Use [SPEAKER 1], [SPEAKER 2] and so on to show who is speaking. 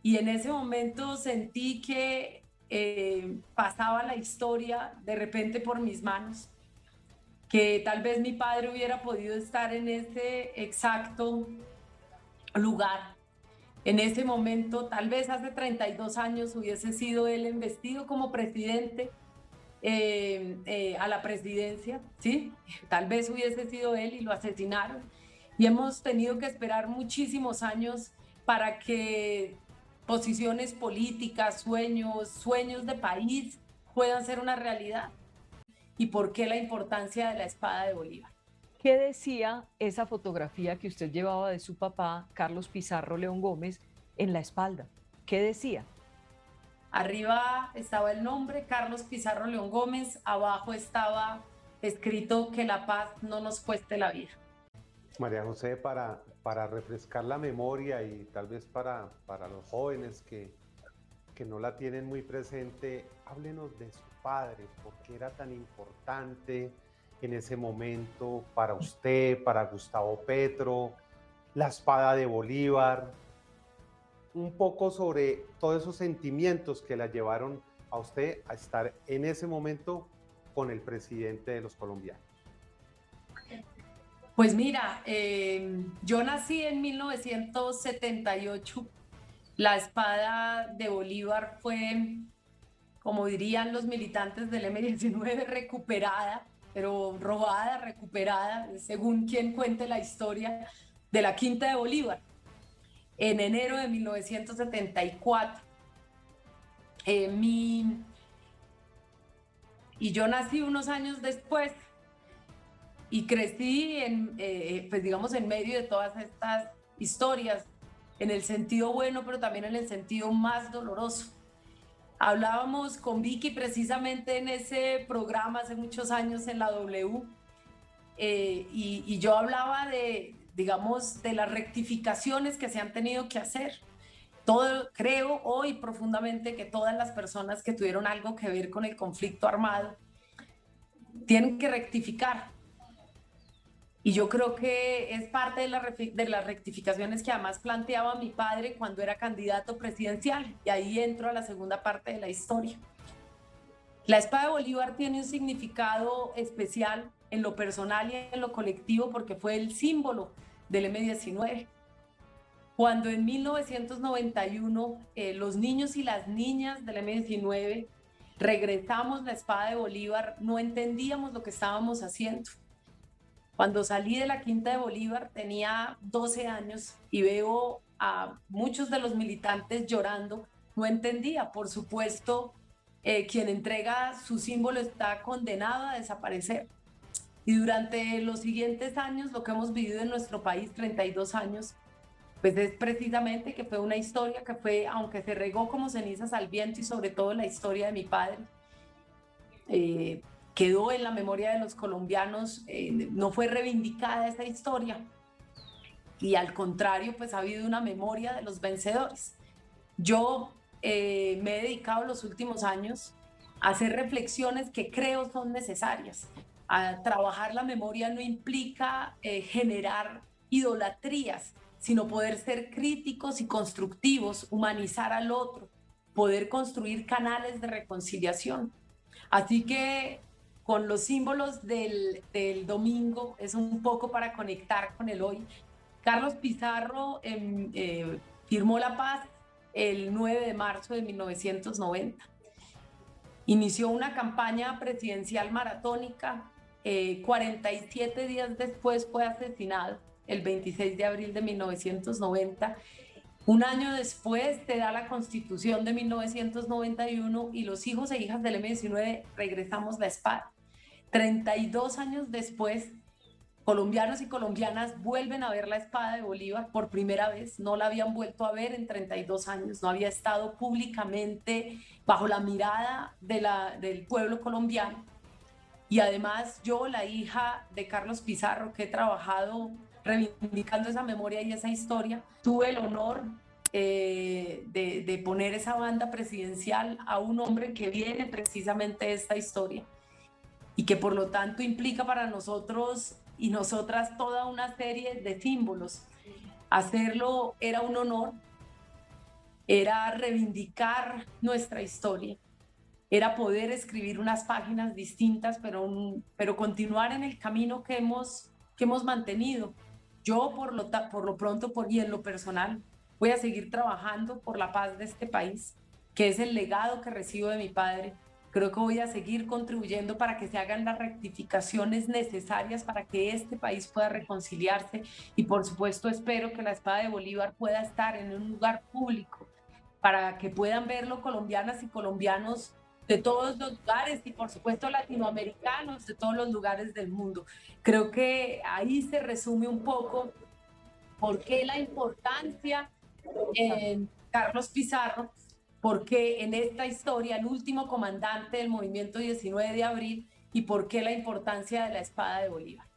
[SPEAKER 1] y en ese momento sentí que pasaba la historia de repente por mis manos, que tal vez mi padre hubiera podido estar en ese exacto lugar. En ese momento, tal vez hace 32 años, hubiese sido él investido como presidente a la presidencia, ¿sí? Tal vez hubiese sido él y lo asesinaron. Y hemos tenido que esperar muchísimos años para que posiciones políticas, sueños de país puedan ser una realidad. ¿Y por qué la importancia de la espada de Bolívar?
[SPEAKER 2] ¿Qué decía esa fotografía que usted llevaba de su papá, Carlos Pizarro León Gómez, en la espalda? ¿Qué decía?
[SPEAKER 1] Arriba estaba el nombre, Carlos Pizarro León Gómez, abajo estaba escrito que la paz no nos cueste la vida.
[SPEAKER 3] María José, para refrescar la memoria y tal vez para los jóvenes que no la tienen muy presente, háblenos de su padre, por qué era tan importante en ese momento para usted, para Gustavo Petro, la espada de Bolívar, un poco sobre todos esos sentimientos que la llevaron a usted a estar en ese momento con el presidente de los colombianos.
[SPEAKER 1] Pues mira, yo nací en 1978. La espada de Bolívar fue, como dirían los militantes del M-19, recuperada, pero robada, recuperada, según quien cuente la historia, de la Quinta de Bolívar, en enero de 1974. Y yo nací unos años después y crecí pues digamos, en medio de todas estas historias, en el sentido bueno, pero también en el sentido más doloroso. Hablábamos con Vicky precisamente en ese programa hace muchos años en la W, y yo hablaba de, digamos, de las rectificaciones que se han tenido que hacer. Creo hoy profundamente que todas las personas que tuvieron algo que ver con el conflicto armado tienen que rectificar. Y yo creo que es parte de las rectificaciones que además planteaba mi padre cuando era candidato presidencial. Y ahí entro a la segunda parte de la historia. La espada de Bolívar tiene un significado especial en lo personal y en lo colectivo porque fue el símbolo del M-19. Cuando en 1991 los niños y las niñas del M-19 regresamos la espada de Bolívar, no entendíamos lo que estábamos haciendo. Cuando salí de la Quinta de Bolívar tenía 12 años y veo a muchos de los militantes llorando. No entendía, por supuesto, quien entrega su símbolo está condenado a desaparecer. Y durante los siguientes años, lo que hemos vivido en nuestro país, 32 años, pues es precisamente que fue una historia que fue, aunque se regó como cenizas al viento y sobre todo la historia de mi padre, quedó en la memoria de los colombianos, no fue reivindicada esa historia y al contrario, pues ha habido una memoria de los vencedores. Yo me he dedicado los últimos años a hacer reflexiones que creo son necesarias. A trabajar la memoria no implica generar idolatrías, sino poder ser críticos y constructivos, humanizar al otro, poder construir canales de reconciliación. Así que con los símbolos del domingo es un poco para conectar con el hoy. Carlos Pizarro firmó la paz el 9 de marzo de 1990. Inició una campaña presidencial maratónica. 47 días después fue asesinado, el 26 de abril de 1990. Un año después se da la Constitución de 1991 y los hijos e hijas del M-19 regresamos la espada. 32 años después, colombianos y colombianas vuelven a ver la espada de Bolívar por primera vez. No la habían vuelto a ver en 32 años, no había estado públicamente bajo la mirada del pueblo colombiano. Y además yo, la hija de Carlos Pizarro, que he trabajado reivindicando esa memoria y esa historia, tuve el honor de poner esa banda presidencial a un hombre que viene precisamente de esta historia y que por lo tanto implica para nosotros y nosotras toda una serie de símbolos. Hacerlo era un honor, era reivindicar nuestra historia, era poder escribir unas páginas distintas, pero continuar en el camino que hemos mantenido. Yo por lo pronto y en lo personal voy a seguir trabajando por la paz de este país, que es el legado que recibo de mi padre. Creo que voy a seguir contribuyendo para que se hagan las rectificaciones necesarias para que este país pueda reconciliarse y por supuesto espero que la espada de Bolívar pueda estar en un lugar público para que puedan verlo colombianas y colombianos de todos los lugares y por supuesto latinoamericanos de todos los lugares del mundo. Creo que ahí se resume un poco por qué la importancia en Carlos Pizarro, porque en esta historia el último comandante del movimiento 19 de abril y por qué la importancia de la espada de Bolívar.